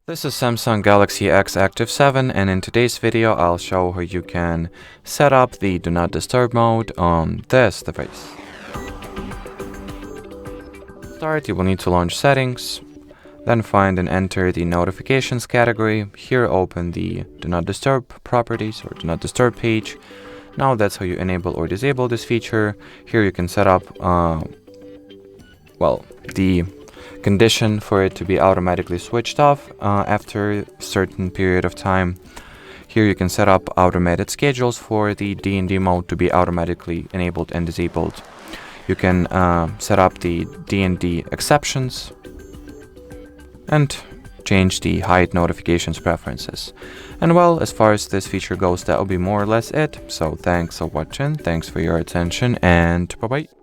This is Samsung Galaxy X Active 7, and in today's video I'll show how you can set up the Do Not Disturb mode on this device. To start, you will need to launch Settings, then find and enter the Notifications category. Here open the Do Not Disturb properties or Do Not Disturb page. Now that's how you enable or disable this feature. Here you can set up the condition for it to be automatically switched off after a certain period of time. Here you can set up automated schedules for the DND mode to be automatically enabled and disabled. You can set up the DND exceptions and change the hide notifications preferences. And well, as far as this feature goes, that will be more or less it. So thanks for watching, thanks for your attention, and bye bye.